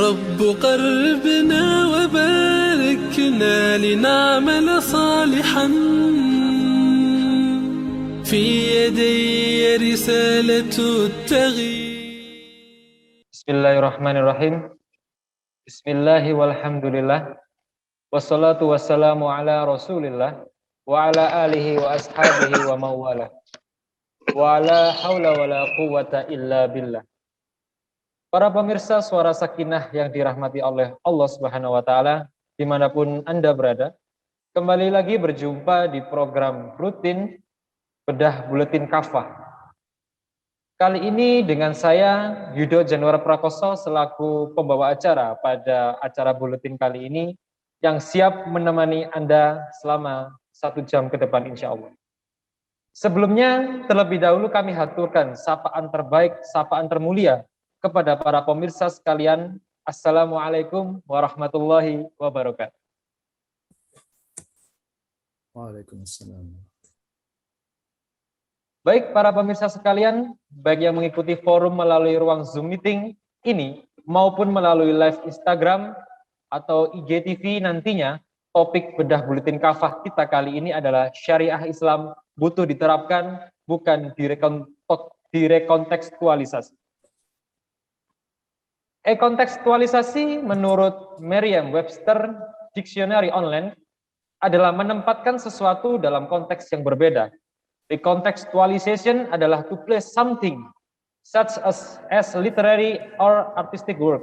رب قربنا وباركنا لنعمل صالحا في يدي رسالة التغيير. بسم الله الرحمن الرحيم. بسم الله والحمد لله والصلاة والسلام على رسول الله وعلى آله وأصحابه ومواله ولا حول ولا قوة إلا بالله. Para pemirsa Suara Sakinah yang dirahmati oleh Allah Subhanahu wa taala dimanapun Anda berada, kembali lagi berjumpa di program rutin Bedah Buletin Kafah. Kali ini dengan saya Yudo Januar Prakoso selaku pembawa acara pada acara buletin kali ini yang siap menemani Anda selama 1 jam ke depan insya Allah. Sebelumnya terlebih dahulu kami haturkan sapaan terbaik, sapaan termulia kepada para pemirsa sekalian. Assalamualaikum warahmatullahi wabarakatuh. Waalaikumsalam. Baik para pemirsa sekalian, baik yang mengikuti forum melalui ruang Zoom meeting ini maupun melalui live Instagram atau IGTV nantinya, topik bedah buletin kafah kita kali ini adalah syariah Islam butuh diterapkan, bukan direkontekstualisasi. Kontekstualisasi menurut Merriam-Webster Dictionary Online adalah menempatkan sesuatu dalam konteks yang berbeda. Recontextualization adalah to place something such as literary or artistic work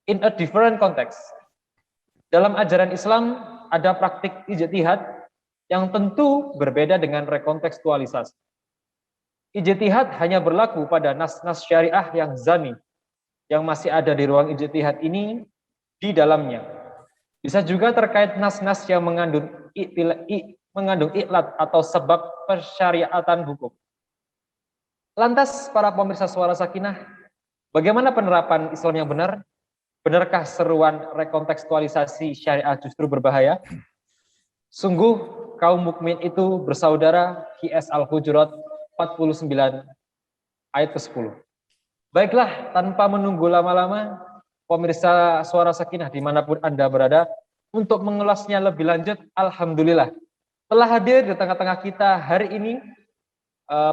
in a different context. Dalam ajaran Islam ada praktik ijtihad yang tentu berbeda dengan rekontekstualisasi. Ijtihad hanya berlaku pada nas-nas syariah yang zani, yang masih ada di ruang ijtihad ini di dalamnya. Bisa juga terkait nas-nas yang mengandung iklat atau sebab persyariatan hukum. Lantas para pemirsa Suara Sakinah, bagaimana penerapan Islam yang benar? Benarkah seruan rekontekstualisasi syariah justru berbahaya? Sungguh kaum mukmin itu bersaudara, QS Al-Hujurat 49 ayat ke-10. Baiklah, tanpa menunggu lama-lama, pemirsa Suara Sakinah dimanapun Anda berada, untuk mengulasnya lebih lanjut, alhamdulillah telah hadir di tengah-tengah kita hari ini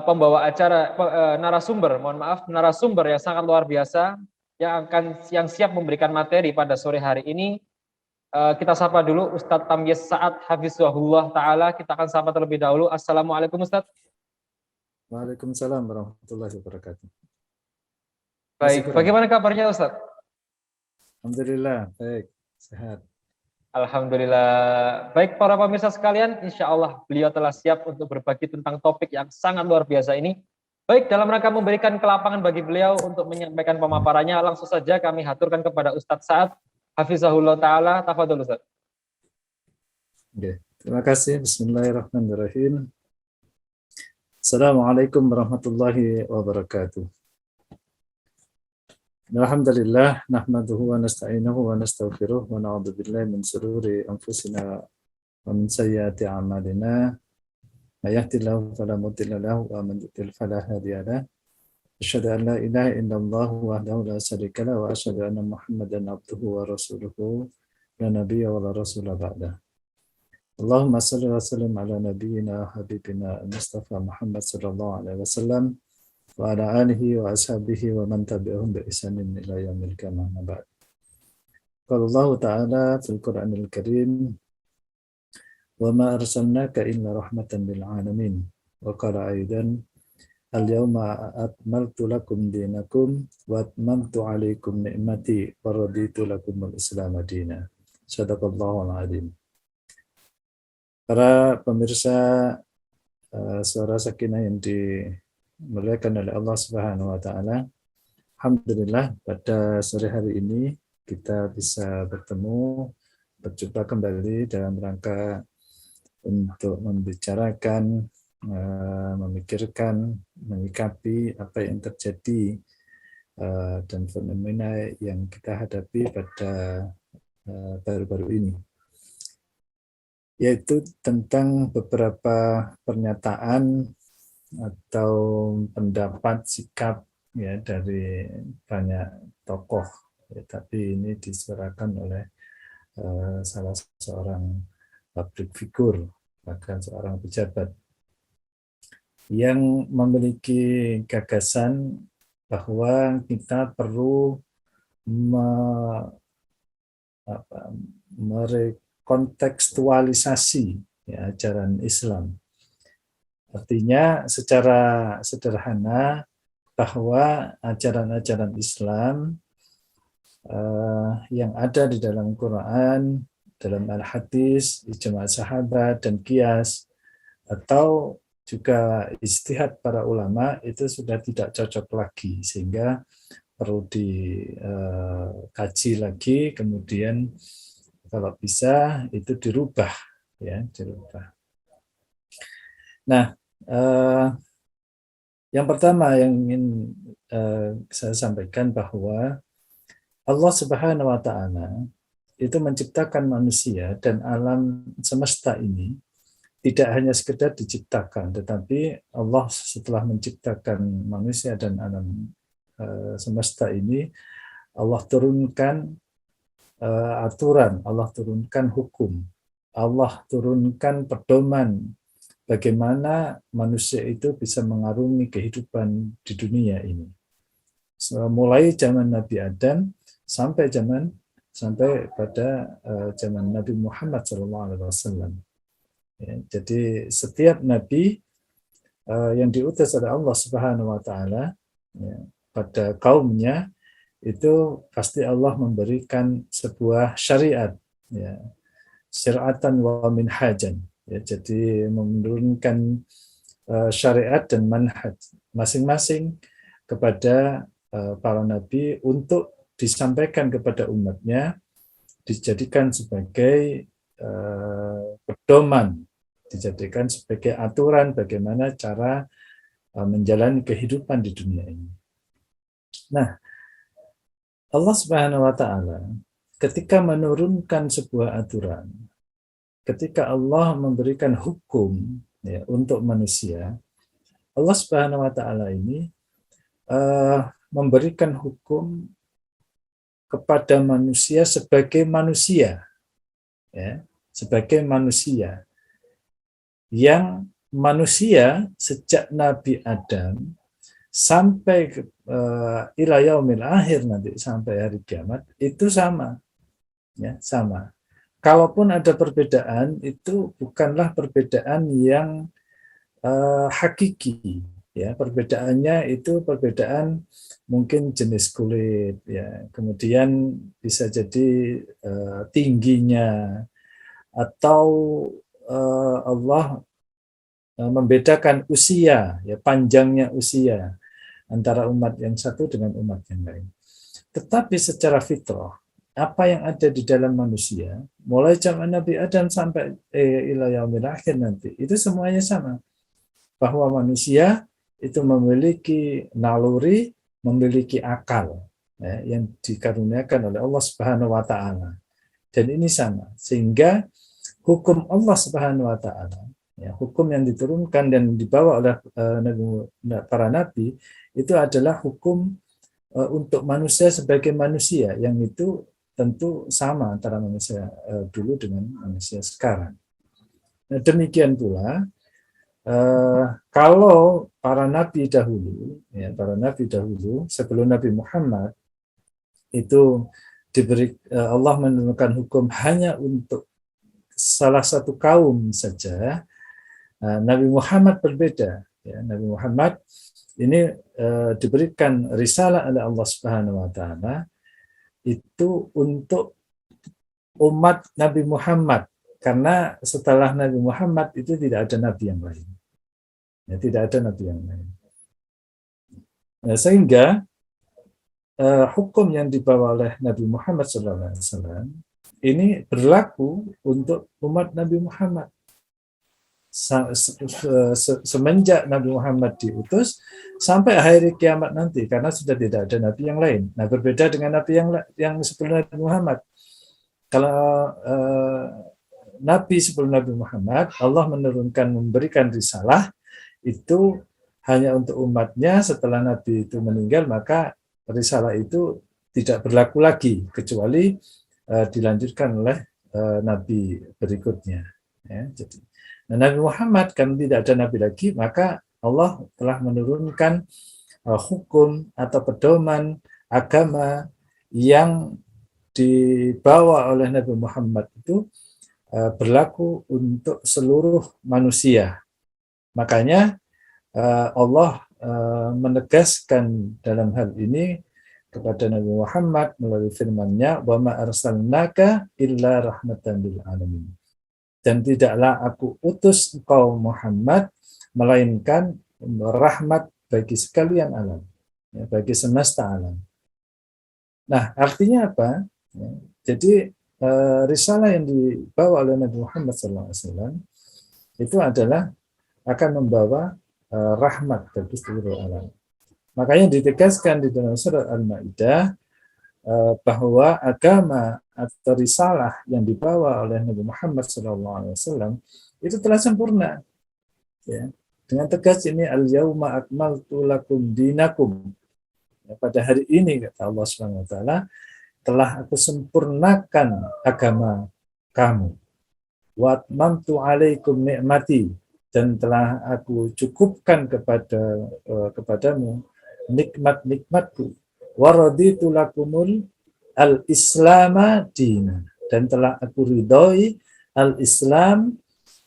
pembawa acara narasumber yang sangat luar biasa yang siap memberikan materi pada sore hari ini. Kita sapa dulu Ustadz Tamyiz Sa'ad Hafizahullah Ta'ala. Kita akan sapa terlebih dahulu. Assalamualaikum Ustadz. Waalaikumsalam warahmatullahi wabarakatuh. Baik, bagaimana kabarnya Ustadz? Alhamdulillah, baik, sehat. Alhamdulillah. Baik para pemirsa sekalian, insya Allah beliau telah siap untuk berbagi tentang topik yang sangat luar biasa ini. Baik, dalam rangka memberikan kelapangan bagi beliau untuk menyampaikan pemaparannya, langsung saja kami haturkan kepada Ustadz Sa'ad Hafizahullah Ta'ala. Tafadhol Ustadz. Oke, terima kasih. Bismillahirrahmanirrahim. Assalamualaikum warahmatullahi wabarakatuh. Alhamdulillah, nahmaduhu wa nasta'inuhu wa nastaghfiruh wa na'udzu billahi min shururi anfusina wa min sayyiati a'malina. May yahdihillahu fala mudilla lahu wa man yudlil fala hadiya lahu. Asyhadu an la ilaha illallah wahdahu la syarika lahu wa asyhadu anna Muhammadan abduhu wa rasuluhu la nabiyya wa la rasula ba'da. Allahumma shalli wa sallim ala nabiyyina habibina Mustafa Muhammad sallallahu alaihi wasallam wa ala alihi wa ashabihi wa man tabi'ahum bi ihsanin ila yaumil qiyamah. Ba'd. Qala Allah Ta'ala fil Qur'anil Karim, wa ma arsalnaka illa rahmatan lil alamin. Wa qala aidan, al-yawma akmaltu lakum dinakum wa atmamtu 'alaikum ni'mati wa raditu lakumul Islam dinan. Shadaqallahul azim. Para pemirsa Suara Sakinah yang dimuliakan oleh Allah Subhanahu wa taala. Alhamdulillah pada sore hari ini kita bisa berjumpa kembali dalam rangka untuk membicarakan, memikirkan, menyikapi apa yang terjadi dan fenomena yang kita hadapi pada baru-baru ini, yaitu tentang beberapa pernyataan atau pendapat sikap ya dari banyak tokoh ya, tapi ini disuarakan oleh salah seorang public figure, bahkan seorang pejabat yang memiliki gagasan bahwa kita perlu merekontekstualisasi ya, ajaran Islam. Artinya secara sederhana bahwa ajaran-ajaran Islam yang ada di dalam Quran, dalam Al-Hadis, ijma' sahabat dan qiyas, atau juga ijtihad para ulama itu sudah tidak cocok lagi, sehingga perlu dikaji lagi, kemudian kalau bisa itu dirubah, ya, dirubah. Nah, yang pertama yang ingin saya sampaikan bahwa Allah Subhanahu wa Ta'ala itu menciptakan manusia dan alam semesta ini tidak hanya sekedar diciptakan, tetapi Allah setelah menciptakan manusia dan alam semesta ini, Allah turunkan aturan, Allah turunkan hukum, Allah turunkan pedoman bagaimana manusia itu bisa mengarungi kehidupan di dunia ini. Mulai zaman Nabi Adam sampai pada zaman Nabi Muhammad SAW. Ya, jadi setiap nabi yang diutus oleh Allah Subhanahu wa Ta'ala, ya, pada kaumnya itu pasti Allah memberikan sebuah syariat, ya, syir'atan wa minhajan, ya, jadi menurunkan syariat dan manhaj masing-masing kepada para nabi untuk disampaikan kepada umatnya, dijadikan sebagai pedoman, dijadikan sebagai aturan bagaimana cara menjalani kehidupan di dunia ini. Nah, Allah Subhanahu wa Ta'ala ketika menurunkan sebuah aturan, ketika Allah memberikan hukum, ya, untuk manusia, Allah Subhanahu wa Ta'ala ini memberikan hukum kepada manusia sebagai manusia, ya, sebagai manusia yang manusia sejak Nabi Adam sampai ila yaumil akhir, nanti sampai hari kiamat itu sama, ya, sama. Kalaupun ada perbedaan, itu bukanlah perbedaan yang hakiki, ya, perbedaannya itu perbedaan mungkin jenis kulit, ya, kemudian bisa jadi tingginya, atau Allah membedakan usia, ya, panjangnya usia antara umat yang satu dengan umat yang lain. Tetapi secara fitrah, apa yang ada di dalam manusia, mulai zaman Nabi Adam sampai ila yaumil akhir nanti, itu semuanya sama. Bahwa manusia itu memiliki naluri, memiliki akal, ya, yang dikaruniakan oleh Allah Subhanahu wa Ta'ala. Dan ini sama, sehingga hukum Allah Subhanahu wa Ta'ala, ya, hukum yang diturunkan dan dibawa oleh para nabi, itu adalah hukum untuk manusia sebagai manusia, yang itu tentu sama antara manusia dulu dengan manusia sekarang. Nah, demikian pula kalau para nabi dahulu, ya, para nabi dahulu sebelum Nabi Muhammad itu diberi Allah menurunkan hukum hanya untuk salah satu kaum saja. Nabi Muhammad berbeda, ya, Nabi Muhammad ini diberikan risalah oleh Allah Subhanahu wa Ta'ala itu untuk umat Nabi Muhammad, karena setelah Nabi Muhammad itu tidak ada nabi yang lain, ya, tidak ada nabi yang lain. Nah, sehingga hukum yang dibawa oleh Nabi Muhammad SAW ini berlaku untuk umat Nabi Muhammad. Semenjak Nabi Muhammad diutus sampai hari kiamat nanti, karena sudah tidak ada nabi yang lain. Nah, berbeda dengan nabi yang sebelum Nabi Muhammad. Kalau nabi sebelum Nabi Muhammad, Allah memberikan risalah itu hanya untuk umatnya. Setelah nabi itu meninggal, maka risalah itu tidak berlaku lagi kecuali dilanjutkan oleh nabi berikutnya. Ya, jadi Nabi Muhammad kan tidak ada nabi lagi, maka Allah telah menurunkan hukum atau pedoman agama yang dibawa oleh Nabi Muhammad itu berlaku untuk seluruh manusia. Makanya Allah menegaskan dalam hal ini kepada Nabi Muhammad melalui firman-Nya, "Wa ma arsalnaka illa rahmatan lil alamin." Dan tidaklah aku utus engkau Muhammad melainkan rahmat bagi sekalian alam, ya, bagi semesta alam. Nah, artinya apa? Ya, jadi risalah yang dibawa oleh Nabi Muhammad SAW itu adalah akan membawa rahmat bagi seluruh alam. Makanya ditegaskan di dalam surat Al-Maidah bahwa agama atau risalah yang dibawa oleh Nabi Muhammad SAW itu telah sempurna. Ya. Dengan tegas ini al-yauma akmaltu lakum dinakum. Ya, pada hari ini kata Allah SWT telah aku sempurnakan agama kamu. Wa atmamtu alaikum ni'mati, dan telah aku cukupkan kepadamu nikmat-nikmatku. Wa raditu lakumul al-islama dina, dan telah aku ridhoi al-Islam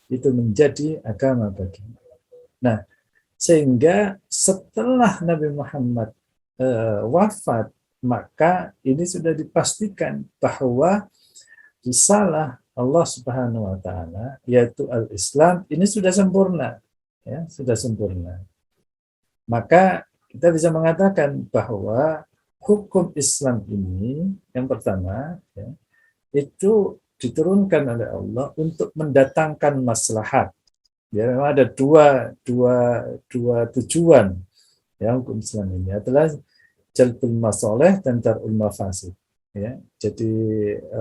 itu menjadi agama bagimu. Nah, sehingga setelah Nabi Muhammad wafat, maka ini sudah dipastikan bahwa risalah Allah Subhanahu wa taala yaitu al-Islam ini sudah sempurna, ya, sudah sempurna. Maka kita bisa mengatakan bahwa hukum Islam ini yang pertama, ya, itu diturunkan oleh Allah untuk mendatangkan maslahat. Ya, memang ada dua tujuan, ya, hukum Islam ini adalah jalbul masalih dan darul mafasid. Ya, jadi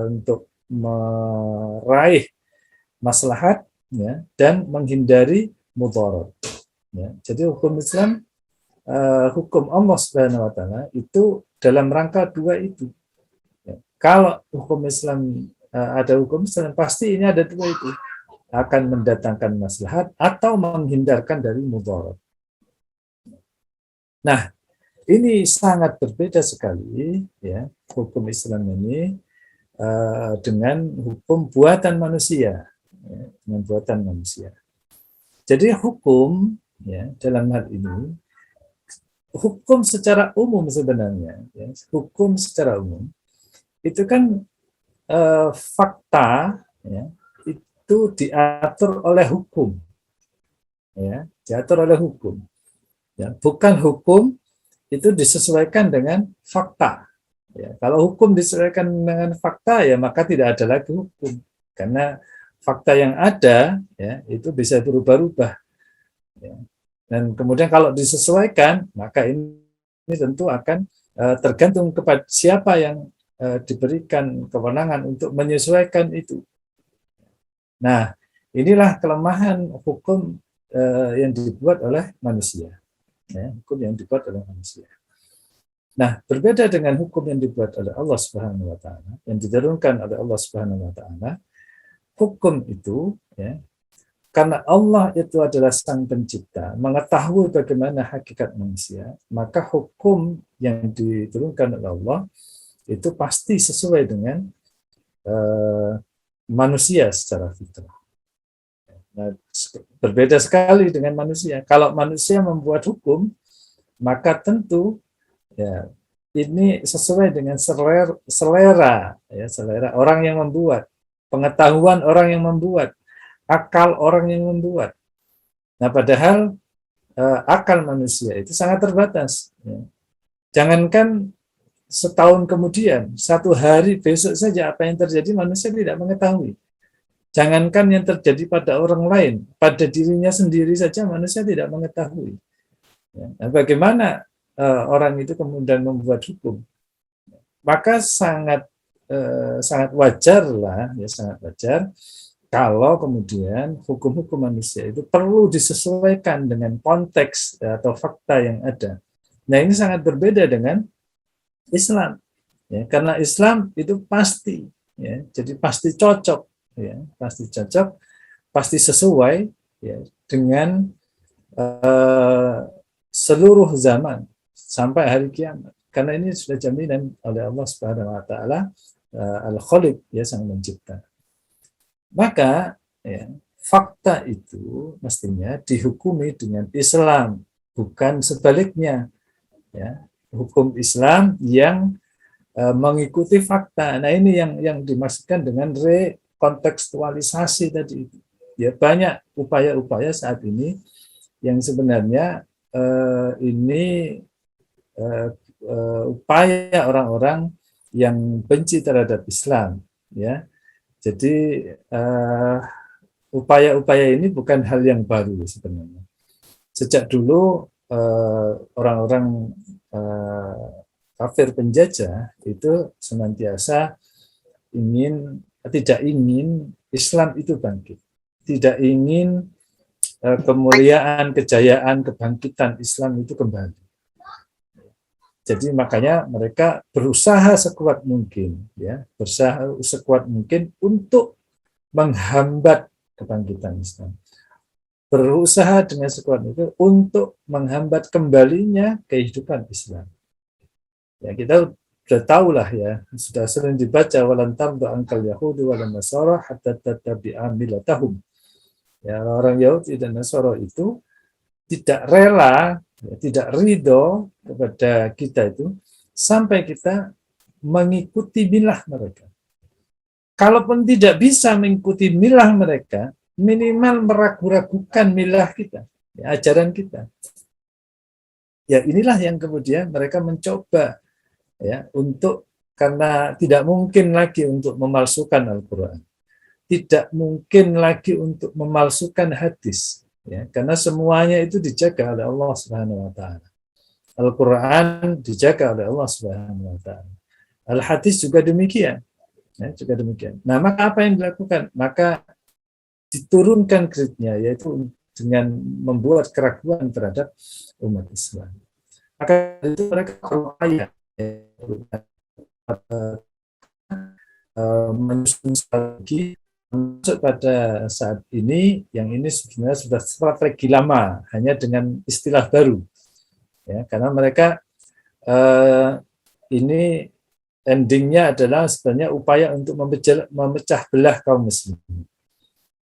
untuk meraih maslahat, ya, dan menghindari mudarat. Ya, jadi hukum Islam, hukum Allah Subhanahu wa taala itu dalam rangka dua itu. Ya, kalau hukum Islam ada hukum Islam, pasti ini ada dua itu, akan mendatangkan maslahat atau menghindarkan dari mudarat. Nah, ini sangat berbeda sekali, ya, hukum Islam ini dengan hukum buatan manusia, ya, dengan buatan manusia. Jadi hukum, ya, dalam hal ini hukum secara umum sebenarnya, ya, hukum secara umum itu kan fakta, ya, itu diatur oleh hukum, ya, diatur oleh hukum, ya, bukan hukum itu disesuaikan dengan fakta. Ya, kalau hukum disesuaikan dengan fakta, ya maka tidak ada lagi hukum, karena fakta yang ada, ya, itu bisa berubah-ubah. Ya. Dan kemudian kalau disesuaikan, maka ini tentu akan tergantung kepada siapa yang diberikan kewenangan untuk menyesuaikan itu. Nah, inilah kelemahan hukum yang dibuat oleh manusia. Ya, hukum yang dibuat oleh manusia. Nah, berbeda dengan hukum yang dibuat oleh Allah Subhanahu wa taala, yang diturunkan oleh Allah Subhanahu wa taala, hukum itu, ya, karena Allah itu adalah sang pencipta, mengetahui bagaimana hakikat manusia, maka hukum yang diturunkan oleh Allah itu pasti sesuai dengan manusia secara fitrah. Nah, berbeda sekali dengan manusia. Kalau manusia membuat hukum, maka tentu, ya, ini sesuai dengan selera, ya, selera orang yang membuat, pengetahuan orang yang membuat, akal orang yang membuat. Nah, padahal akal manusia itu sangat terbatas. Ya. Jangankan setahun kemudian, satu hari besok saja apa yang terjadi manusia tidak mengetahui. Jangankan yang terjadi pada orang lain, pada dirinya sendiri saja manusia tidak mengetahui. Ya. Nah, bagaimana orang itu kemudian membuat hukum? Maka sangat wajar lah, ya, sangat wajar kalau kemudian hukum-hukum manusia itu perlu disesuaikan dengan konteks atau fakta yang ada. Nah, ini sangat berbeda dengan Islam. Ya, karena Islam itu pasti, ya, jadi pasti cocok, ya, pasti cocok, pasti sesuai, ya, dengan seluruh zaman sampai hari kiamat. Karena ini sudah jaminan oleh Allah Subhanahu Wa Taala, Al-Khaliq, ya, sang mencipta. Maka, ya, fakta itu mestinya dihukumi dengan Islam, bukan sebaliknya. Ya, hukum Islam yang mengikuti fakta. Nah, ini yang dimaksudkan dengan rekontekstualisasi tadi. Ya, banyak upaya-upaya saat ini yang sebenarnya ini upaya orang-orang yang benci terhadap Islam. Ya, jadi upaya-upaya ini bukan hal yang baru sebenarnya. Sejak dulu orang-orang kafir penjajah itu senantiasa tidak ingin Islam itu bangkit, tidak ingin kemuliaan, kejayaan, kebangkitan Islam itu kembali. Jadi makanya mereka berusaha sekuat mungkin, ya, berusaha sekuat mungkin untuk menghambat kebangkitan Islam. Berusaha dengan sekuat itu untuk menghambat kembalinya kehidupan Islam. Ya, kita sudah tahu lah, ya, sudah sering dibaca, walan tarda ankal yahudi walan nasara hatta tattabi'a millatahum. Ya, orang Yahudi dan Nasara itu tidak rela, ya, tidak ridho kepada kita itu sampai kita mengikuti milah mereka. Kalaupun tidak bisa mengikuti milah mereka, minimal meragu-ragukan milah kita, ya, ajaran kita. Ya, inilah yang kemudian mereka mencoba, ya, untuk, karena tidak mungkin lagi untuk memalsukan Al-Quran, tidak mungkin lagi untuk memalsukan hadis, ya, karena semuanya itu dijaga oleh Allah Subhanahu Wa Taala. Al-Quran dijaga oleh Allah Subhanahu Wa Taala. Al-Hadis juga demikian, ya, juga demikian. Nah, maka apa yang dilakukan? Maka diturunkan grade-nya, yaitu dengan membuat keraguan terhadap umat Islam. Maka itu mereka berupaya menyusun strategi. Masuk pada saat ini, yang ini sebenarnya sudah strategi lama, hanya dengan istilah baru, ya, karena mereka ini endingnya adalah sebenarnya upaya untuk memecah belah kaum muslimin.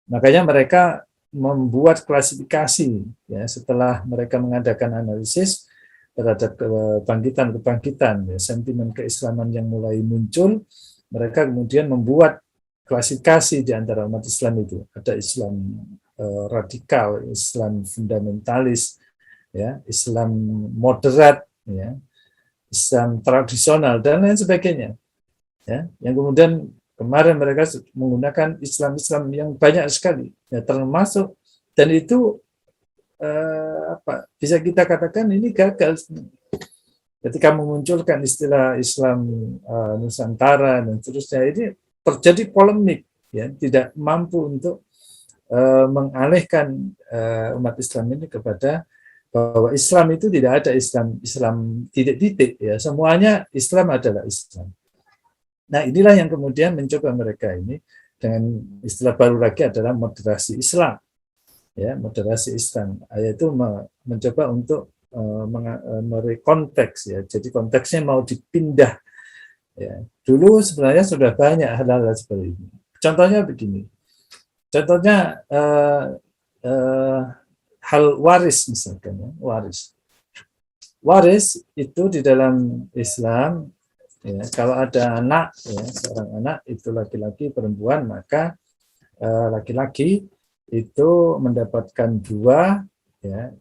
Makanya mereka membuat klasifikasi, ya, setelah mereka mengadakan analisis terhadap kebangkitan-kebangkitan, ya, sentimen keislaman yang mulai muncul, mereka kemudian membuat klasifikasi di antara umat Islam itu. Ada Islam radikal, Islam fundamentalis, ya, Islam moderat, ya, Islam tradisional, dan lain sebagainya. Ya, yang kemudian kemarin mereka menggunakan Islam-Islam yang banyak sekali, ya, termasuk, dan itu bisa kita katakan ini gagal ketika memunculkan istilah Islam Nusantara dan seterusnya. Ini terjadi polemik, ya, tidak mampu untuk mengalihkan umat Islam ini kepada bahwa Islam itu tidak ada Islam titik-titik, ya, semuanya Islam adalah Islam. Nah, inilah yang kemudian mencoba mereka ini dengan istilah baru lagi adalah moderasi Islam, ya, moderasi Islam, yaitu mencoba untuk merekonteks, ya, jadi konteksnya mau dipindah. Ya, dulu sebenarnya sudah banyak hal-hal seperti ini. Contohnya begini, contohnya hal waris misalkan, ya, waris itu di dalam Islam, ya, kalau ada anak, ya, seorang anak itu laki-laki perempuan, maka laki-laki itu mendapatkan 2, ya,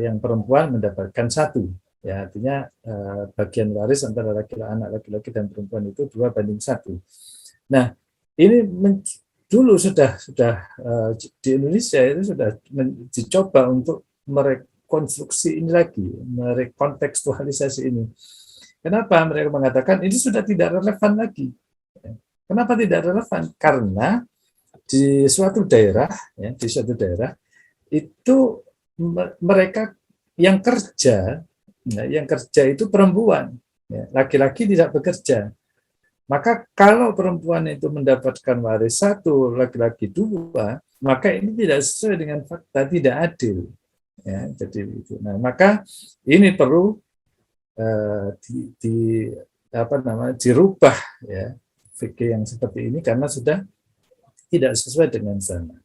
yang perempuan mendapatkan 1. Ya, artinya bagian waris antara anak laki-laki dan perempuan itu 2:1. Nah, ini dulu sudah di Indonesia itu sudah dicoba untuk merekonstruksi ini lagi, merekontekstualisasi ini. Kenapa mereka mengatakan ini sudah tidak relevan lagi? Kenapa tidak relevan? Karena di suatu daerah, ya, di suatu daerah itu mereka yang kerja, nah, yang kerja itu perempuan, ya, laki-laki tidak bekerja. Maka kalau perempuan itu mendapatkan waris 1, laki-laki 2, maka ini tidak sesuai dengan fakta, tidak adil. Ya, jadi itu. Nah, maka ini perlu dirubah ya fikih yang seperti ini karena sudah tidak sesuai dengan zaman.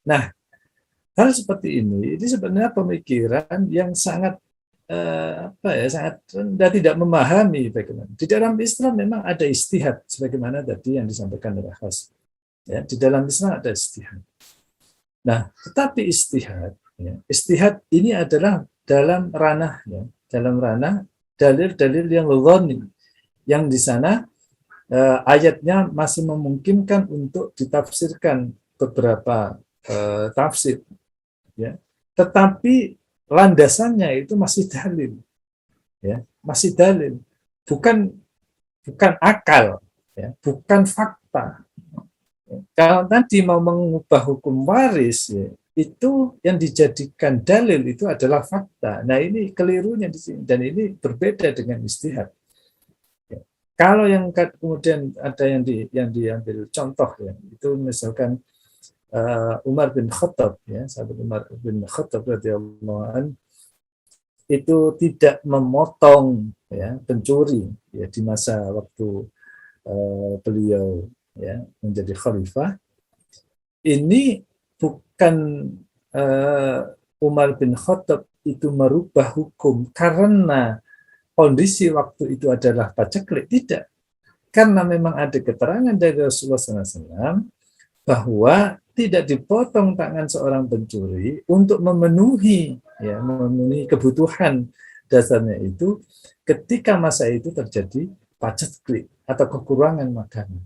Nah, hal seperti ini sebenarnya pemikiran yang sangat sangat rendah, tidak memahami bagaimana. Di dalam Islam memang ada ijtihad sebagaimana tadi yang disampaikan oleh Khas. Ya, di dalam Islam ada ijtihad. Nah, tetapi ijtihad ini adalah dalam ranah dalil-dalil yang dhani, yang di sana ayatnya masih memungkinkan untuk ditafsirkan beberapa tafsir, ya. Tetapi landasannya itu masih dalil, ya, masih dalil, bukan akal, ya, bukan fakta. Kalau tadi mau mengubah hukum waris, ya, itu yang dijadikan dalil itu adalah fakta. Nah, ini kelirunya di sini, dan ini berbeda dengan ijtihad. Ya. Kalau yang kemudian ada yang diambil contoh, ya, itu misalkan Umar bin Khattab, ya, sahabat Umar bin Khattab radhiyallahu anhu itu tidak memotong, ya, pencuri, ya, di masa waktu beliau, ya, menjadi khalifah. Ini bukan Umar bin Khattab itu merubah hukum karena kondisi waktu itu adalah paceklik, tidak. Karena memang ada keterangan dari Rasulullah SAW bahwa tidak dipotong tangan seorang pencuri untuk memenuhi kebutuhan dasarnya itu ketika masa itu terjadi paceklik atau kekurangan makanan.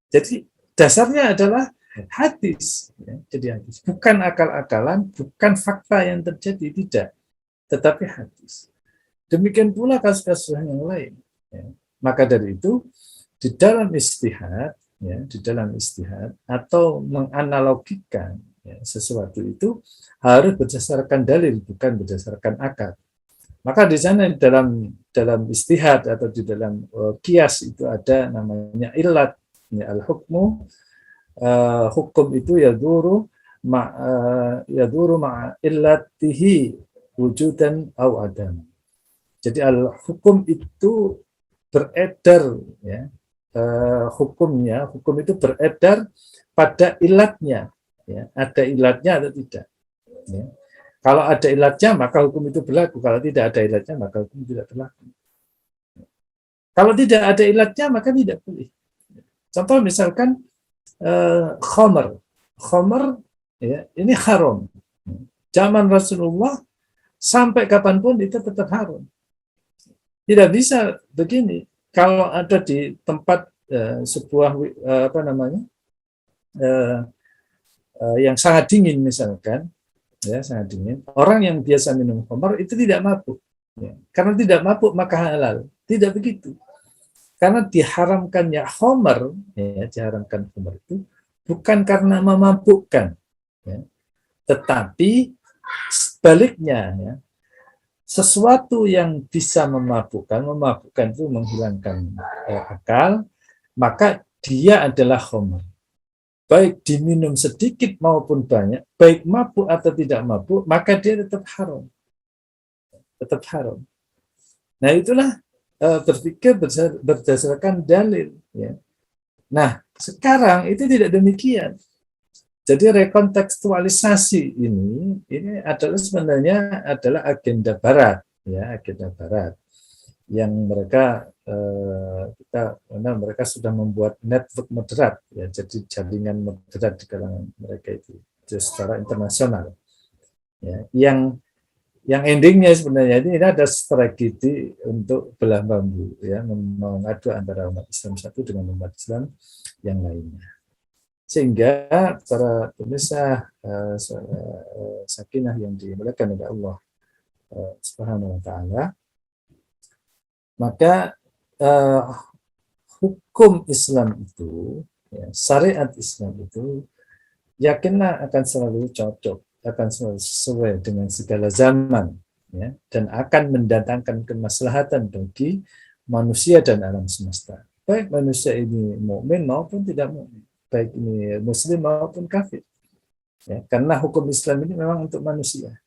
Jadi dasarnya adalah hadis, ya, jadi hadis, bukan akal-akalan, bukan fakta yang terjadi, tidak, tetapi hadis. Demikian pula kasus-kasus yang lain. Ya. Maka dari itu di dalam ijtihad, ya, di dalam ijtihad atau menganalogikan, ya, sesuatu itu harus berdasarkan dalil, bukan berdasarkan akal. Maka di sana dalam ijtihad atau di dalam qiyas itu ada namanya illat, ya, al-hukmu, hukum itu yaduru ma'a illatihi wujudan au adam. Jadi al-hukum itu beredar, ya, hukum itu beredar pada ilatnya, ya, ada ilatnya atau tidak, ya. Kalau ada ilatnya maka hukum itu berlaku, kalau tidak ada ilatnya maka hukum tidak berlaku. Kalau tidak ada ilatnya maka tidak boleh. Contoh misalkan khamar, ya, ini haram. Zaman Rasulullah sampai kapanpun itu tetap haram. Tidak bisa begini. Kalau ada di tempat sebuah yang sangat dingin misalkan, ya, sangat dingin, orang yang biasa minum khamar itu tidak mabuk, ya. Karena tidak mabuk maka halal. Tidak begitu. Karena diharamkannya khamar, ya, diharamkan khamar itu bukan karena memabukkan, ya, tetapi sebaliknya, ya, sesuatu yang bisa memabukkan itu menghilangkan akal, maka dia adalah khamar. Baik diminum sedikit maupun banyak, baik mabuk atau tidak mabuk, maka dia tetap haram. Tetap haram. Nah, itulah berpikir berdasarkan dalil, ya. Nah, sekarang itu tidak demikian. Jadi rekontekstualisasi ini adalah sebenarnya adalah agenda Barat, ya, agenda Barat yang mereka mereka sudah membuat network moderat, ya, jadi jaringan moderat di kalangan mereka itu secara internasional, ya, yang endingnya sebenarnya ini ada strategi untuk belah bambu, ya, mengadu antara umat Islam satu dengan umat Islam yang lainnya. Sehingga para pemirsa sakinah yang dimuliakan oleh Allah Subhanahu wa taala, maka hukum Islam itu, ya, syariat Islam itu yakinlah akan selalu cocok, akan selalu sesuai dengan segala zaman, ya, dan akan mendatangkan kemaslahatan bagi manusia dan alam semesta. Baik manusia ini mukmin maupun tidak mukmin, baik ini muslim maupun kafir. Ya, karena hukum Islam ini memang untuk manusia.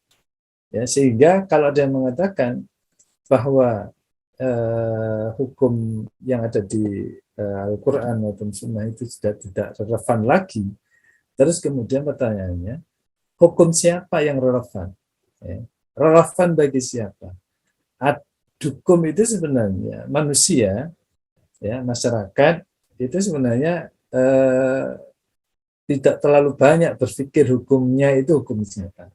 Ya, sehingga kalau ada yang mengatakan bahwa hukum yang ada di Al-Quran maupun Sunnah itu sudah tidak relevan lagi, terus kemudian pertanyaannya, hukum siapa yang relevan? Ya, relevan bagi siapa? Hukum itu sebenarnya manusia, ya masyarakat itu sebenarnya tidak terlalu banyak berpikir hukumnya itu hukum siapa.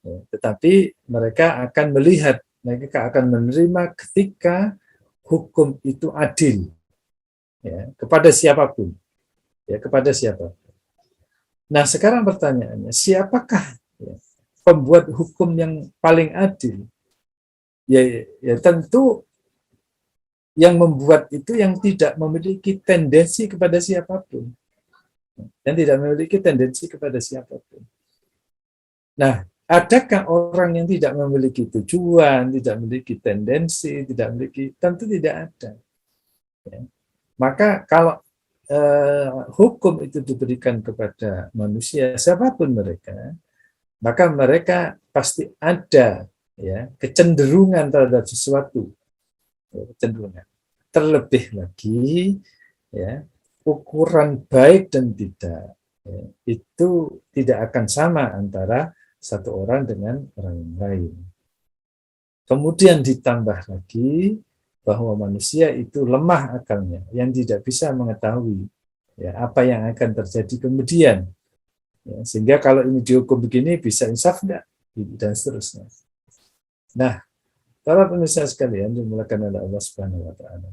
Ya, tetapi mereka akan melihat, mereka akan menerima ketika hukum itu adil, ya, kepada siapapun, ya, kepada siapapun. Nah sekarang pertanyaannya, siapakah, ya, pembuat hukum yang paling adil? Ya tentu yang membuat itu yang tidak memiliki tendensi kepada siapapun, yang tidak memiliki tendensi kepada siapapun. Nah, adakah orang yang tidak memiliki tujuan, tidak memiliki tendensi, tidak memiliki, tentu tidak ada. Ya. Maka kalau hukum itu diberikan kepada manusia, siapapun mereka, maka mereka pasti ada, ya, kecenderungan terhadap sesuatu, ya, kecenderungan. Terlebih lagi, ya, ukuran baik dan tidak, ya, itu tidak akan sama antara satu orang dengan orang lain. Kemudian ditambah lagi bahwa manusia itu lemah akalnya, yang tidak bisa mengetahui, ya, apa yang akan terjadi kemudian. Ya, sehingga kalau ini dihukum begini bisa insaf enggak, dan seterusnya. Nah, para pemirsa sekalian dimulakan oleh Allah Subhanahu wa taala.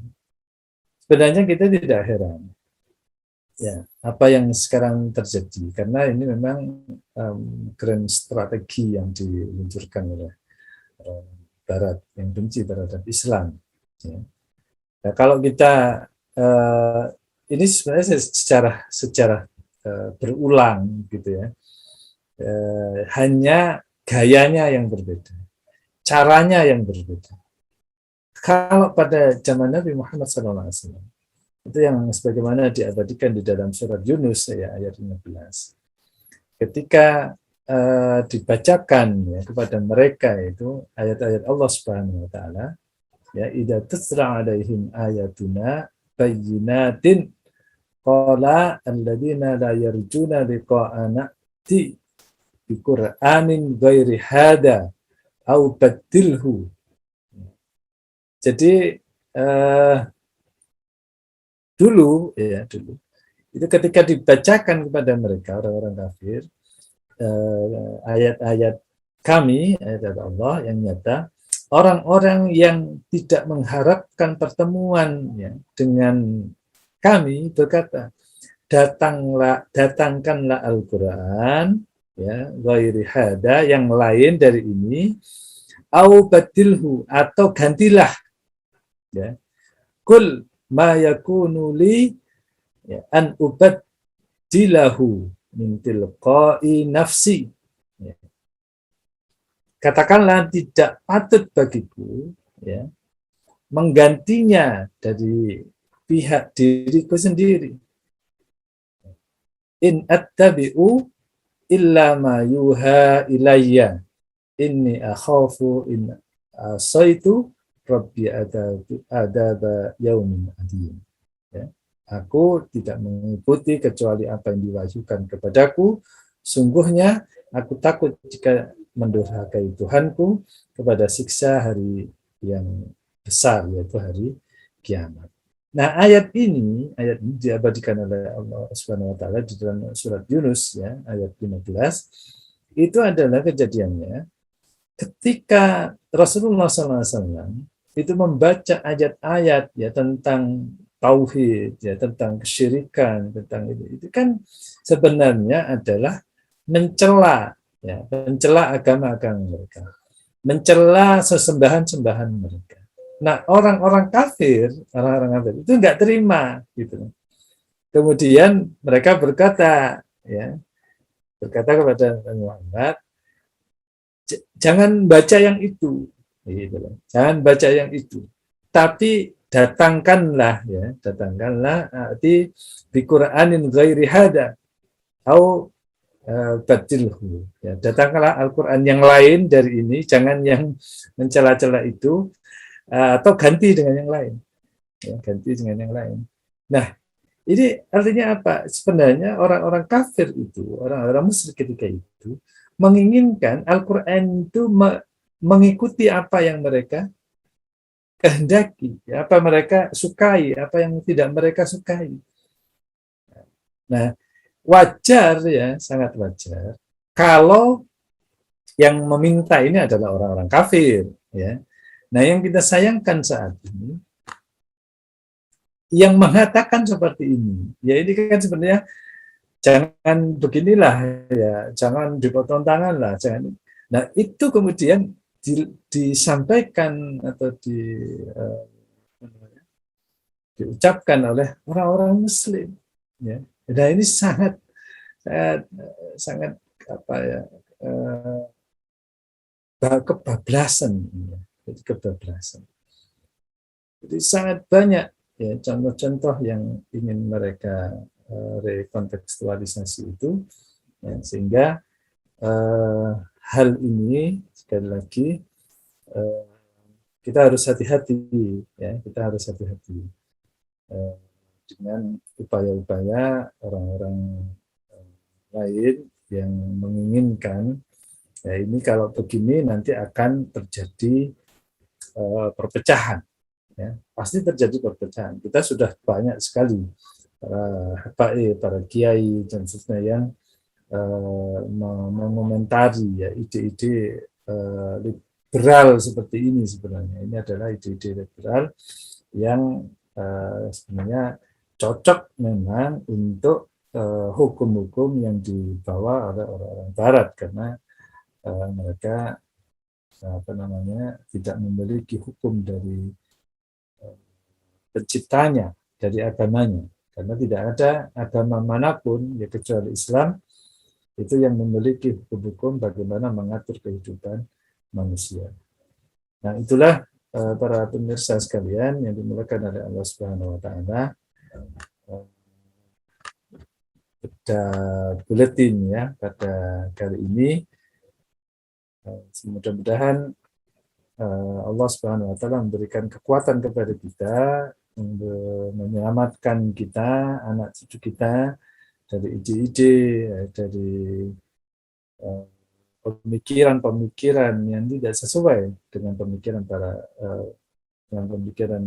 Sebenarnya kita tidak heran, ya, apa yang sekarang terjadi, karena ini memang grand strategi yang diluncurkan oleh Barat yang benci terhadap Islam. Ya. Nah, kalau kita ini sebenarnya secara berulang gitu ya, hanya gayanya yang berbeda, caranya yang berbeda. Kalau pada zaman Nabi Muhammad SAW, itu yang sebagaimana diabadikan di dalam surat Yunus ya, ayat 15. Ketika dibacakan, ya, kepada mereka itu ayat-ayat Allah Subhanahu wa taala, ya, idza tusra alaihim ayatuna bayyinatin qala alladziina la yarjuna liqa'ana ti bi Qur'anin ghairi hada au badilhu. Jadi dulu itu ketika dibacakan kepada mereka orang-orang kafir ayat-ayat kami, ayat Allah yang nyata, orang-orang yang tidak mengharapkan pertemuan, ya, dengan kami berkata, datangkanlah Al-Quran, ya, ghairi hada, yang lain dari ini, au badilhu, atau gantilah, ya, kul ma yakunu li, ya, an ubaddilahu min tilqa'i nafsi. Ya. Katakanlah tidak patut bagiku, ya, menggantinya dari pihak diriku sendiri. In attabi'u illa ma yuha ilayya inni akhafu in asaitu rabbi adaba yaumin adim. Ya. Aku tidak mengikuti kecuali apa yang diwahyukan kepadaku. Sungguhnya aku takut jika mendurhakai Tuhanku kepada siksa hari yang besar, yaitu hari kiamat. Nah, ayat ini diabadikan oleh Allah Subhanahu wa taala di dalam surat Yunus, ya, ayat 15. Itu adalah kejadiannya ketika Rasulullah SAW itu membaca ayat-ayat, ya, tentang tauhid, ya, tentang kesyirikan, tentang itu kan sebenarnya adalah mencela, ya, mencela agama-agama mereka, mencela sesembahan-sembahan mereka. Nah, orang-orang kafir itu nggak terima, gitu. Kemudian mereka berkata kepada Muhammad, jangan baca yang itu, gitu. Jangan baca yang itu. Tapi datangkanlah arti bi Qur'anin ghairi hada au badilhu, ya, datangkanlah Al-Qur'an yang lain dari ini, jangan yang mencela-cela itu, atau ganti dengan yang lain, ya, ganti dengan yang lain. Nah, ini artinya apa? Sebenarnya orang-orang kafir itu, orang-orang musyrik ketika itu menginginkan Al-Qur'an itu mengikuti apa yang mereka kehendaki, ya, apa mereka sukai, apa yang tidak mereka sukai. Nah, wajar, ya, sangat wajar kalau yang meminta ini adalah orang-orang kafir, ya. Nah, yang kita sayangkan saat ini yang mengatakan seperti ini, ya ini kan sebenarnya jangan beginilah, ya, jangan dipotong tangan lah, jangan. Nah, itu kemudian disampaikan atau diucapkan oleh orang-orang Muslim, ya. Nah, ini sangat sangat apa ya, kebablasan, ya. Jadi kebablasan. Jadi sangat banyak, ya, contoh-contoh yang ingin mereka rekontekstualisasi itu, ya, sehingga hal ini sekali lagi kita harus hati-hati, ya, kita harus hati-hati dengan upaya-upaya orang-orang lain yang menginginkan, ya, ini kalau begini nanti akan terjadi perpecahan, ya, pasti terjadi perpecahan. Kita sudah banyak sekali para kiai dan sebagainya yang mengomentari, ya, ide-ide liberal seperti ini. Sebenarnya ini adalah ide-ide liberal yang sebenarnya cocok memang untuk hukum-hukum yang dibawa oleh orang-orang Barat, karena mereka tidak memiliki hukum dari penciptanya, dari agamanya, karena tidak ada agama manapun, ya, kecuali Islam itu yang memiliki hukum-hukum bagaimana mengatur kehidupan manusia. Nah, itulah para pemirsa sekalian yang dimuliakan oleh Allah Subhanahu wa taala, pada buletin, ya, pada kali ini. Mudah-mudahan Allah Subhanahu wa taala memberikan kekuatan kepada kita, menyelamatkan kita, anak cucu kita dari ide-ide, dari pemikiran-pemikiran yang tidak sesuai dengan pemikiran dengan pemikiran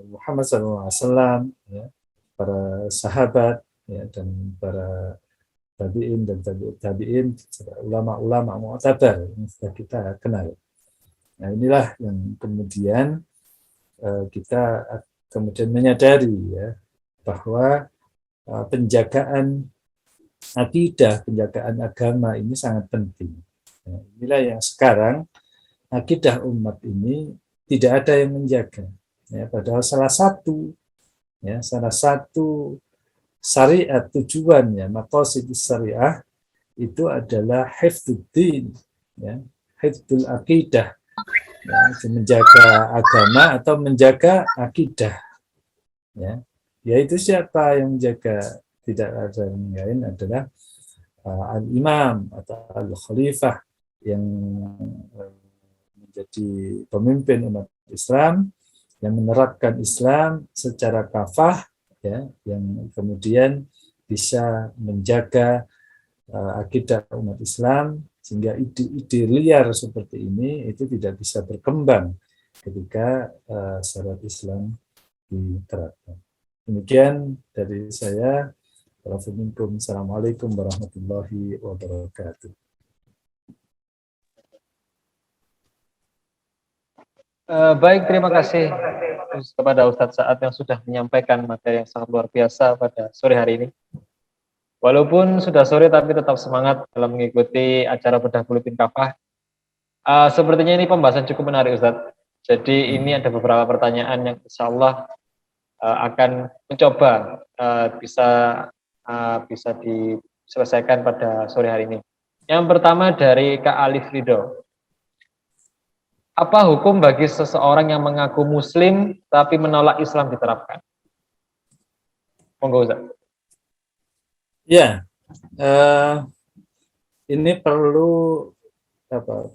Muhammad SAW, ya, para sahabat, ya, dan para tabi'in dan tabi'in, ulama-ulama mu'tabar yang sudah kita kenal. Nah, inilah yang kemudian kita kemudian menyadari, ya, bahwa penjagaan akidah, penjagaan agama ini sangat penting. Nah, inilah yang sekarang akidah umat ini tidak ada yang menjaga, ya, padahal salah satu syariat tujuannya, maqasidus syariah itu adalah hifdzuddin, ya, hifdzul akidah, ya, menjaga agama atau menjaga akidah, ya. Yaitu siapa yang menjaga? Tidak ada yang lain adalah al-imam atau al-khalifah yang menjadi pemimpin umat Islam, yang menerapkan Islam secara kafah, ya, yang kemudian bisa menjaga akidah umat Islam sehingga ide-ide liar seperti ini itu tidak bisa berkembang ketika syariat Islam diterapkan. Demikian dari saya. Assalamualaikum warahmatullahi wabarakatuh. Baik, terima kasih kepada Ustadz Sa'ad yang sudah menyampaikan materi yang sangat luar biasa pada sore hari ini. Walaupun sudah sore tapi tetap semangat dalam mengikuti acara bedah buletin kafah. Sepertinya ini pembahasan cukup menarik, Ustadz. Jadi ini ada beberapa pertanyaan yang insya Allah akan mencoba bisa diselesaikan pada sore hari ini. Yang pertama dari Kak Alif Ridho. Apa hukum bagi seseorang yang mengaku Muslim tapi menolak Islam diterapkan? Monggo Ustaz. Ya, eh, ini perlu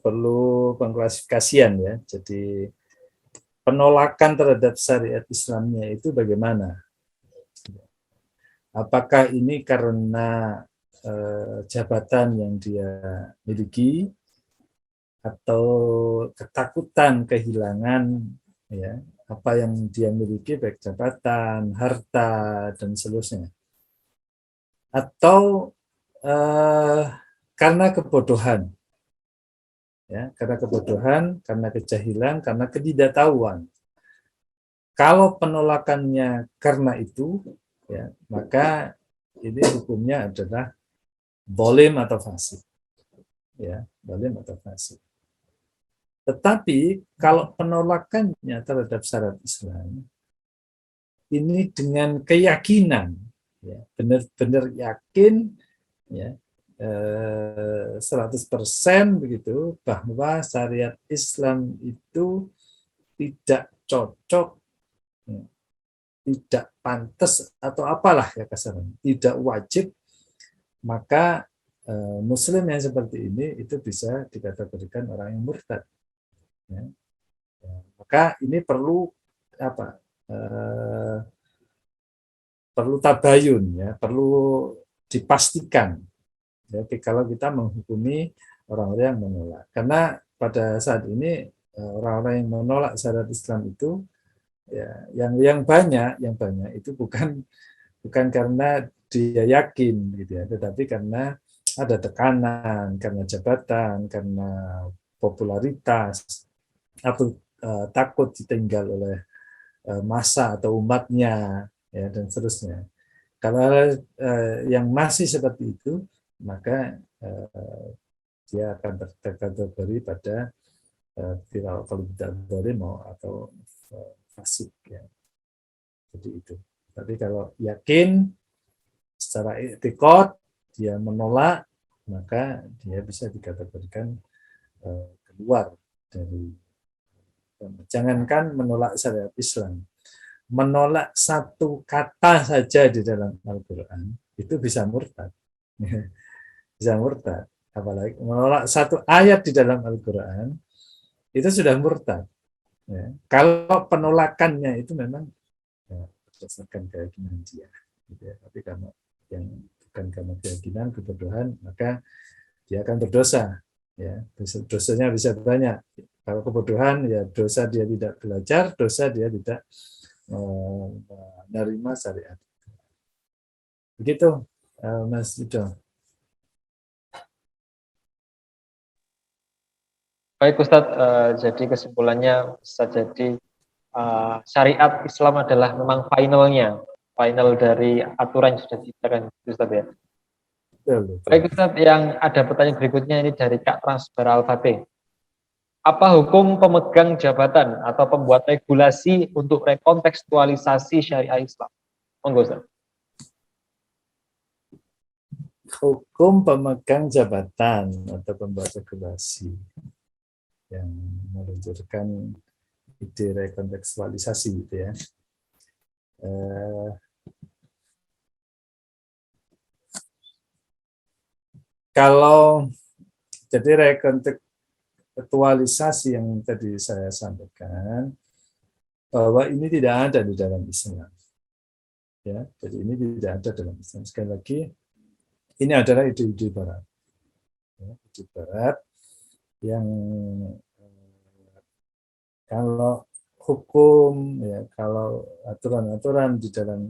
perlu pengklasifikasian ya. Jadi penolakan terhadap syariat Islamnya itu bagaimana? Apakah ini karena jabatan yang dia miliki atau ketakutan kehilangan ya apa yang dia miliki baik jabatan, harta dan seterusnya, atau karena kebodohan ya, karena kejahilan, karena ketidaktahuan. Kalau penolakannya karena itu ya, maka ini hukumnya adalah zalim atau fasik ya, zalim atau fasik. Tetapi kalau penolakannya terhadap syariat Islam ini dengan keyakinan, ya, benar-benar yakin, ya, 100% begitu bahwa syariat Islam itu tidak cocok, ya, tidak pantas atau apalah ya kasarnya, tidak wajib, maka Muslim yang seperti ini itu bisa dikategorikan orang yang murtad. Ya. Maka ini perlu apa? Perlu tabayun ya, perlu dipastikan. Ya, kalau kita menghukumi orang-orang yang menolak, karena pada saat ini orang-orang yang menolak syariat Islam itu ya, yang banyak itu bukan karena dia yakin gitu ya, tetapi karena ada tekanan, karena jabatan, karena popularitas, atau takut ditinggal oleh massa atau umatnya ya, dan seterusnya. Kalau yang masih seperti itu, maka dia akan terkategori pada kalau tidak zalim atau fasik ya. Jadi itu. Tapi kalau yakin secara i'tiqad dia menolak, maka dia bisa dikategorikan keluar dari. Jangankan menolak syariat Islam, menolak satu kata saja di dalam Al-Quran itu bisa murtad. Bisa murtad. Apalagi menolak satu ayat di dalam Al-Quran itu sudah murtad. Ya. Kalau penolakannya itu memang ya, berdasarkan keyakinan dia. Gitu ya. Tapi karena yang bukan karena keyakinan, kebodohan, maka dia akan berdosa. Ya. Dosanya bisa banyak. Kalau kebodohan, ya dosa dia tidak belajar, dosa dia tidak menerima syariat. Begitu, Mas Yudo. Baik Ustadz, jadi kesimpulannya bisa jadi syariat Islam adalah memang final dari aturan yang sudah diciptakan Ustadz ya. Betul. Baik Ustadz, yang ada pertanyaan berikutnya ini dari Kak Transfer Al-Fatih. Apa hukum pemegang jabatan atau pembuat regulasi untuk rekontekstualisasi syariah Islam? Monggo Ustaz. Hukum pemegang jabatan atau pembuat regulasi yang meluncurkan ide rekontekstualisasi gitu ya. Kalau jadi rekontekstualisasi yang tadi saya sampaikan bahwa ini tidak ada di dalam Islam, ya. Jadi ini tidak ada dalam Islam. Sekali lagi, ini adalah ide-ide Barat, ya, ide Barat yang kalau hukum, ya, kalau aturan-aturan di dalam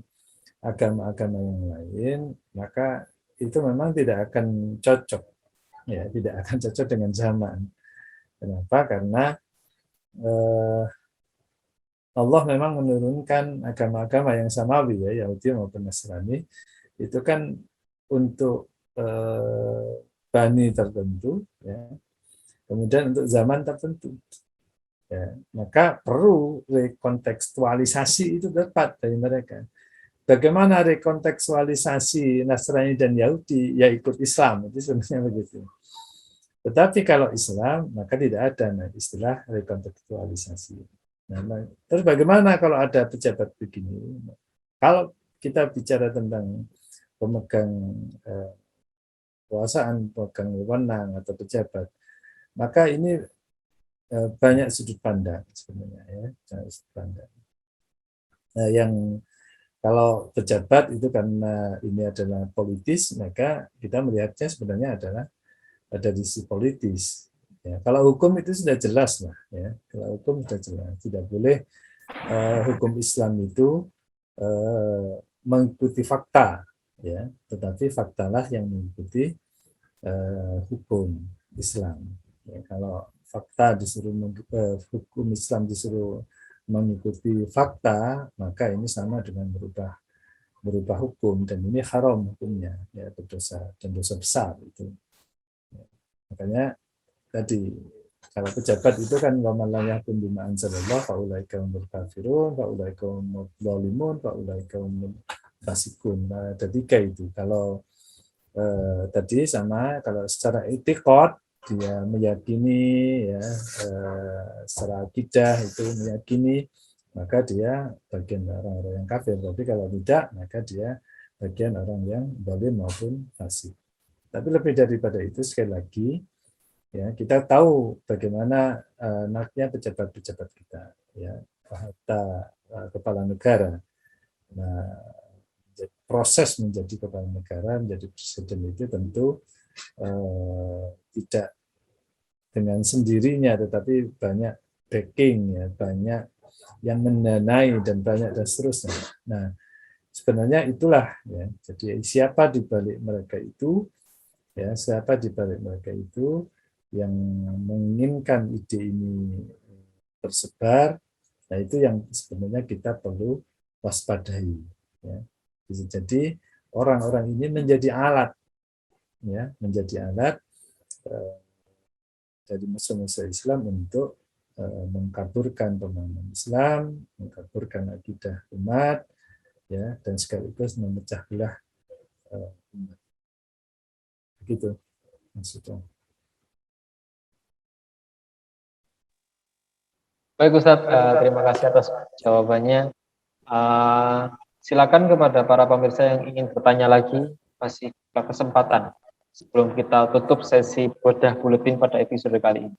agama-agama yang lain, maka itu memang tidak akan cocok, ya, tidak akan cocok dengan zaman. Kenapa? Karena Allah memang menurunkan agama-agama yang samawi, ya, Yahudi maupun Nasrani, itu kan untuk bani tertentu, ya, kemudian untuk zaman tertentu. Ya, maka perlu rekontekstualisasi itu tepat dari mereka. Bagaimana rekontekstualisasi Nasrani dan Yahudi? Ya ikut Islam, itu sebenarnya begitu. Tetapi kalau Islam, maka tidak ada istilah rekontekstualisasi. Terus bagaimana kalau ada pejabat begini? Kalau kita bicara tentang pemegang kekuasaan, pemegang wewenang atau pejabat, maka ini banyak sudut pandang sebenarnya, ya, sudut pandang. Nah, yang kalau pejabat itu karena ini adalah politis, maka kita melihatnya sebenarnya adalah dari sisi politis. Ya, kalau hukum itu sudah jelas lah, ya. Kalau hukum sudah jelas, tidak boleh hukum Islam itu mengikuti fakta, ya, tetapi faktalah yang mengikuti hukum Islam. Ya, kalau fakta disuruh hukum Islam disuruh mengikuti fakta, maka ini sama dengan berubah hukum, dan ini haram hukumnya, ya, berdosa dan dosa besar itu. Ya, makanya tadi kalau pejabat itu kan waman lam yahkum bima anzalallah faulaika humul kafirun faulaika humul zalimun faulaika humul fasikun. Nah, ada tiga itu. Kalau tadi sama kalau secara etikot dia meyakini, ya, secara akidah itu meyakini, maka dia bagian orang-orang yang kafir. Tapi kalau tidak, maka dia bagian orang yang zalim maupun fasik. Tapi lebih daripada itu, sekali lagi, ya, kita tahu bagaimana naknya pejabat-pejabat kita, ya, hatta kepala negara. Nah, proses menjadi kepala negara, menjadi presiden itu tentu tidak dengan sendirinya, tetapi banyak backing, ya, banyak yang mendanai dan banyak dan seterusnya. Nah, sebenarnya itulah, ya. Jadi siapa di balik mereka itu, ya, siapa di balik mereka itu yang menginginkan ide ini tersebar. Nah, itu yang sebenarnya kita perlu waspadai, ya. Bisa jadi orang-orang ini menjadi alat, ya, menjadi alat dari musuh-musuh Islam untuk mengkaburkan pemahaman Islam, mengkaburkan akidah umat, ya, dan sekaligus memecah belah umat. Begitu maksudnya. Baik Ustadz, terima kasih atas jawabannya. Silakan kepada para pemirsa yang ingin bertanya lagi, masih ada kesempatan sebelum kita tutup sesi bedah buletin pada episode kali ini.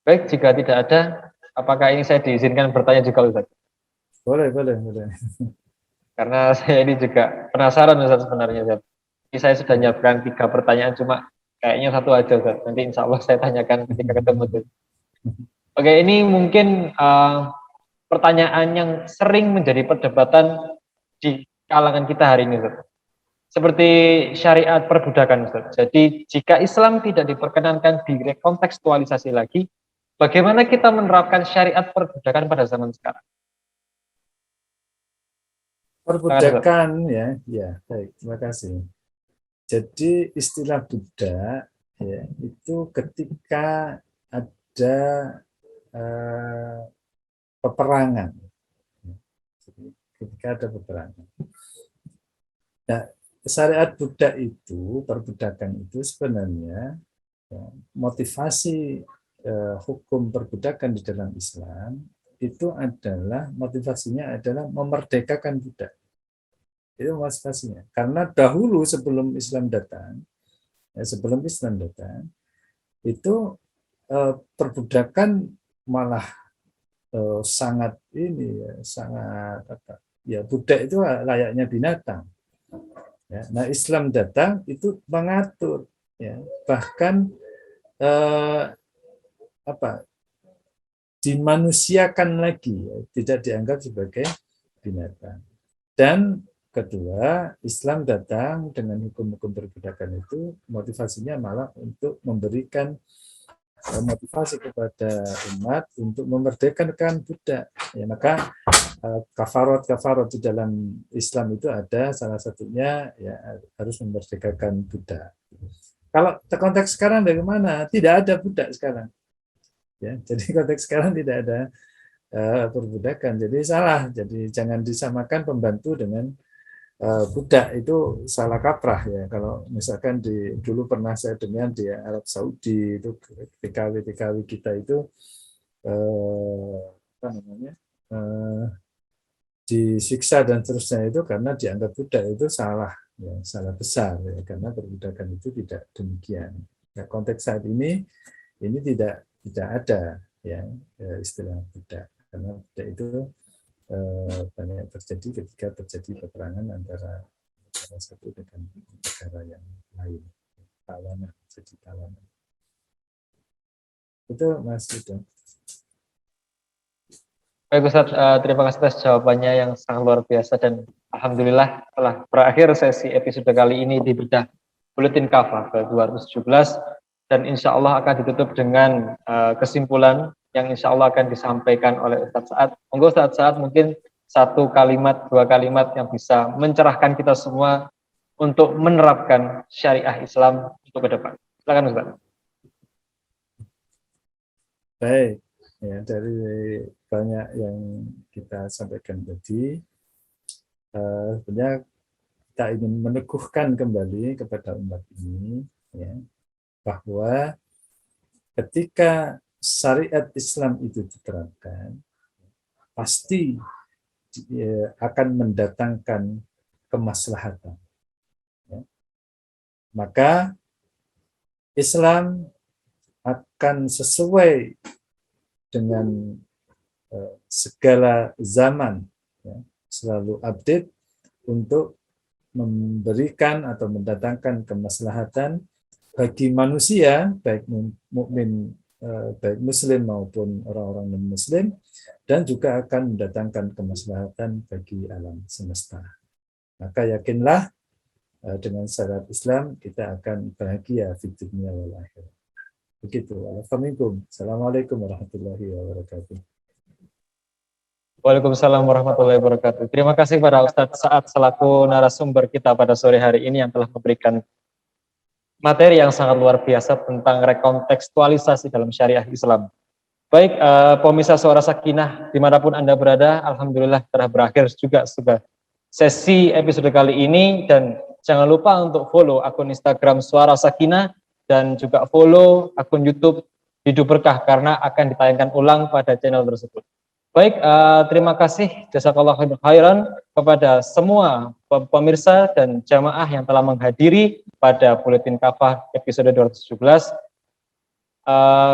Baik, jika tidak ada, apakah ini saya diizinkan bertanya juga Ustadz? Boleh. Karena saya ini juga penasaran Ustadz sebenarnya Ustadz. Ini saya sudah menyiapkan 3 pertanyaan, cuma kayaknya satu aja Ustadz. Nanti insya Allah saya tanyakan ketika ketemu Ustadz. Oke, ini mungkin pertanyaan yang sering menjadi perdebatan di kalangan kita hari ini Ustadz. Seperti syariat perbudakan Ustadz. Jadi jika Islam tidak diperkenankan direkontekstualisasi lagi, bagaimana kita menerapkan syariat perbudakan pada zaman sekarang? Perbudakan, ya, baik, terima kasih. Jadi istilah budak, ya, itu ketika ada peperangan, ketika ada peperangan. Nah, syariat budak itu, perbudakan itu sebenarnya, ya, motivasi hukum perbudakan di dalam Islam itu adalah motivasinya adalah memerdekakan budak. Itu motivasinya. Karena dahulu sebelum Islam datang, itu perbudakan malah sangat budak itu layaknya binatang. Ya, nah, Islam datang itu mengatur, ya, bahkan dimanusiakan lagi, ya, tidak dianggap sebagai binatang. Dan kedua, Islam datang dengan hukum-hukum perbudakan itu motivasinya malah untuk memberikan motivasi kepada umat untuk memerdekakan budak. Ya, maka kafarot di dalam Islam itu ada, salah satunya, ya, harus memerdekakan budak. Kalau konteks sekarang bagaimana? Tidak ada budak sekarang. ya. Jadi konteks sekarang tidak ada perbudakan, jadi salah. Jadi jangan disamakan pembantu dengan budak, itu salah kaprah ya. Kalau misalkan dulu pernah saya dengar di Arab Saudi itu TKW kita itu apa namanya disiksa dan seterusnya itu karena dianggap budak, itu salah ya, salah besar ya, karena perbudakan itu tidak demikian. Nah, konteks saat ini tidak ada ya istilah budak, karena budak itu banyak terjadi ketika terjadi peperangan antara negara satu dengan negara yang lain, tawanan, jadi tawanan. Itu Mas Yudo. Baik Ustaz, terima kasih atas jawabannya yang sangat luar biasa, dan alhamdulillah telah berakhir sesi episode kali ini di bedah Buletin Kafah ke-217, dan insya Allah akan ditutup dengan kesimpulan yang insya Allah akan disampaikan oleh Ustaz Sa'ad. Monggo Ustaz Sa'ad mungkin 1 kalimat, 2 kalimat yang bisa mencerahkan kita semua untuk menerapkan syariah Islam untuk ke depan. Silakan Ustaz. Baik, ya, dari banyak yang kita sampaikan tadi, sebenarnya kita ingin meneguhkan kembali kepada umat ini ya, bahwa ketika syariat Islam itu diterapkan, pasti akan mendatangkan kemaslahatan. Ya. Maka Islam akan sesuai dengan segala zaman, ya, selalu update untuk memberikan atau mendatangkan kemaslahatan bagi manusia, baik mukmin, baik muslim maupun orang-orang non-muslim, dan juga akan mendatangkan kemaslahatan bagi alam semesta. Maka yakinlah dengan syariat Islam kita akan bahagia di dunia wal akhirah. Begitu. Assalamualaikum warahmatullahi wabarakatuh. Waalaikumsalam warahmatullahi wabarakatuh. Terima kasih pada Ustadz Sa'ad selaku narasumber kita pada sore hari ini yang telah memberikan materi yang sangat luar biasa tentang rekontekstualisasi dalam syariah Islam. Baik, pemirsa Suara Sakinah dimanapun Anda berada, alhamdulillah telah berakhir juga sudah sesi episode kali ini, dan jangan lupa untuk follow akun Instagram Suara Sakinah dan juga follow akun YouTube Hidup Berkah karena akan ditayangkan ulang pada channel tersebut. Baik, terima kasih jazakallahu khairan kepada semua pemirsa dan jamaah yang telah menghadiri pada Buletin Kafah episode 217.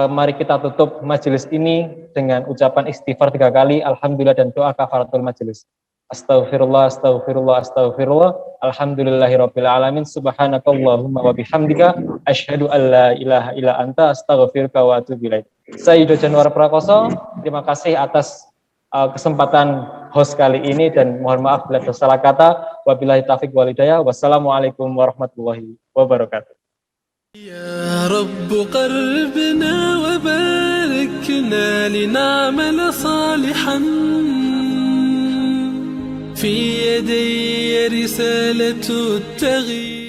Mari kita tutup majelis ini dengan ucapan istighfar 3 kali, alhamdulillah, dan doa kafaratul majelis. Astaghfirullah, astaghfirullah, astaghfirullah, alhamdulillahirabbil alamin, subhanakallahumma wa bihamdika asyhadu an la ilaha illa anta astaghfiruka wa atubu ilaik. Saya Yudo Januar Prakoso, terima kasih atas kesempatan host kali ini, dan mohon maaf bila ada salah kata. Wabillahi taufiq wal hidayah. Wassalamualaikum warahmatullahi wabarakatuh. يا رب قربنا وباركنا لنعمل صالحا في يدي رسالة التغيير.